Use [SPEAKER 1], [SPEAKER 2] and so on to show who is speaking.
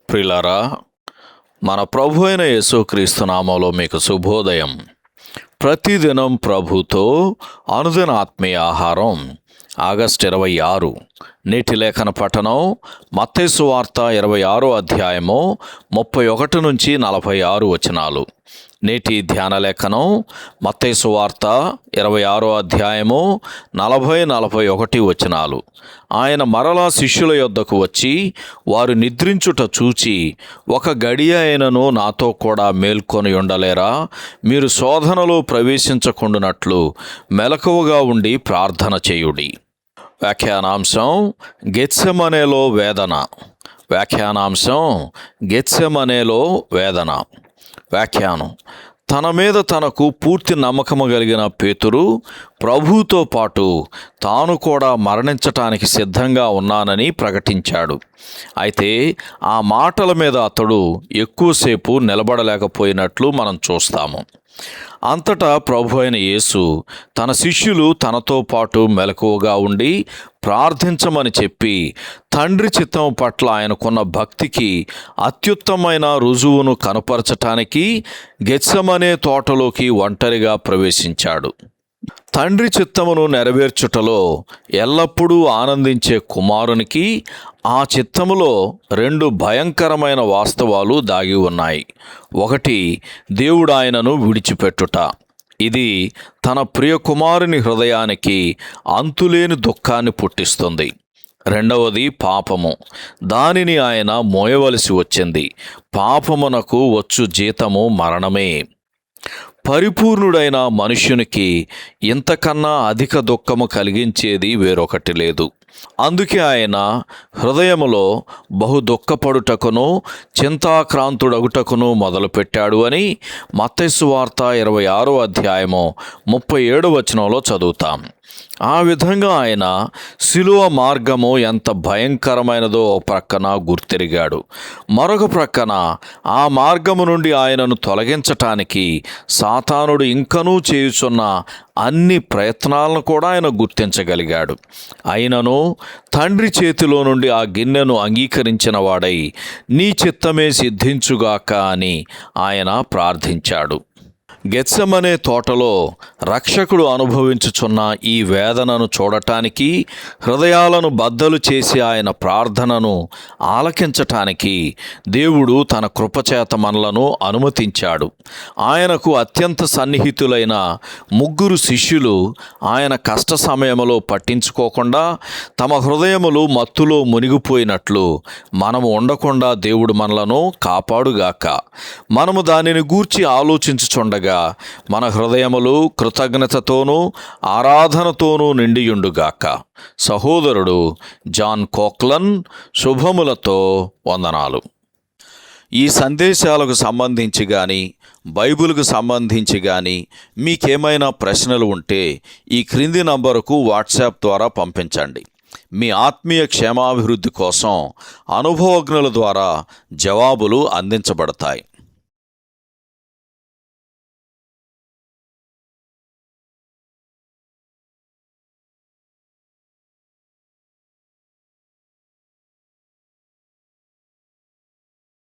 [SPEAKER 1] ప్రియులారా, మన ప్రభు అయిన యేసుక్రీస్తు నామములో మీకు శుభోదయం. ప్రతిదినం ప్రభుతో అనుదిన ఆత్మీయ ఆహారం. ఆగస్టు 26. నేటి లేఖన పఠనం మత్తయి సువార్త 26వ అధ్యాయము 31 నుంచి 46 వచనాలు. నేటి ధ్యాన లేఖనం మత్తయి సువార్త 26వ అధ్యాయము 40-41 వచనాలు. ఆయన మరలా శిష్యుల యొద్దకు వచ్చి వారు నిద్రించుట చూచి, ఒక గడియ అయినను నాతో కూడా మేల్కొని ఉండలేరా? మీరు శోధనలో ప్రవేశించకుండునట్లు మెలకువగా ఉండి ప్రార్థన చేయుడి. వ్యాఖ్యానాంశం గెత్సెమనేలో వేదన. వ్యాఖ్యానాంశం గెత్సెమనేలో వేదన. వ్యాఖ్యానం: తన మీద తనకు పూర్తి నమ్మకము కలిగిన పేతురు ప్రభువుతో పాటు తాను కూడా మరణించటానికి సిద్ధంగా ఉన్నానని ప్రకటించాడు. అయితే ఆ మాటల మీద అతడు ఎక్కువసేపు నిలబడలేకపోయినట్లు మనం చూస్తాము. అంతటా ప్రభు అయిన యేసు తన శిష్యులు తనతో పాటు మెలకువగా ఉండి ప్రార్థించమని చెప్పి, తండ్రి చిత్తం పట్ల ఆయనకున్న భక్తికి అత్యుత్తమైన రుజువును కనపరచటానికి గెత్సెమనే తోటలోకి ఒంటరిగా ప్రవేశించాడు. తండ్రి చిత్తమును నెరవేర్చుటలో ఎల్లప్పుడూ ఆనందించే కుమారునికి ఆ చిత్తములో 2 భయంకరమైన వాస్తవాలు దాగి ఉన్నాయి. ఒకటి, దేవుడు ఆయనను విడిచిపెట్టుట. ఇది తన ప్రియ కుమారుని హృదయానికి అంతులేని దుఃఖాన్ని పుట్టిస్తుంది. రెండవది, పాపము. దానిని ఆయన మోయవలసి వచ్చింది. పాపమునకు వచ్చు జీతము మరణమే. పరిపూర్ణుడైన మనుష్యునికి ఇంతకన్నా అధిక దుఃఖము కలిగించేది వేరొకటి లేదు. అందుకే ఆయన హృదయములో బహు దుఃఖపడుటకును చింతాక్రాంతుడగుటకును మొదలుపెట్టాడు అని మత్తయి సువార్త 26వ అధ్యాయము 37వ వచనంలో చదువుతాం. ఆ విధంగా ఆయన శిలువ మార్గము ఎంత భయంకరమైనదో ఒక ప్రక్కన గుర్తెరిగాడు. మరొక ప్రక్కన ఆ మార్గము నుండి ఆయనను తొలగించటానికి సాతానుడు ఇంకనూ చేయుచున్న అన్ని ప్రయత్నాలను కూడా ఆయన గుర్తించగలిగాడు. అయినను తండ్రి చేతిలో నుండి ఆ గిన్నెను అంగీకరించిన వాడై, నీ చిత్తమే సిద్ధించుగాక అని ఆయన ప్రార్థించాడు. గెత్సెమనే తోటలో రక్షకుడు అనుభవించుచున్న ఈ వేదనను చూడటానికి, హృదయాలను బద్దలు చేసి ఆయన ప్రార్థనను ఆలకించటానికి దేవుడు తన కృపచేత మనలను అనుమతించాడు. ఆయనకు అత్యంత సన్నిహితులైన 3 శిష్యులు ఆయన కష్ట సమయంలో పట్టించుకోకుండా తమ హృదయములు మత్తులో మునిగిపోయినట్లు మనము ఉండకుండా దేవుడు మనలను కాపాడుగాక. మనము దానిని గూర్చి ఆలోచించుచుండగా మన హృదయములు కృతజ్ఞతతోనూ ఆరాధనతోనూ నిండియుండుగాక. సహోదరుడు జాన్ కోక్లన్. శుభములతో వందనాలు. ఈ సందేశాలకు సంబంధించి కానీ బైబిల్కు సంబంధించి కానీ మీకేమైనా ప్రశ్నలు ఉంటే ఈ క్రింది నంబరుకు వాట్సాప్ ద్వారా పంపించండి. మీ ఆత్మీయ క్షేమాభివృద్ధి కోసం అనుభవజ్ఞుల ద్వారా జవాబులు అందించబడతాయి.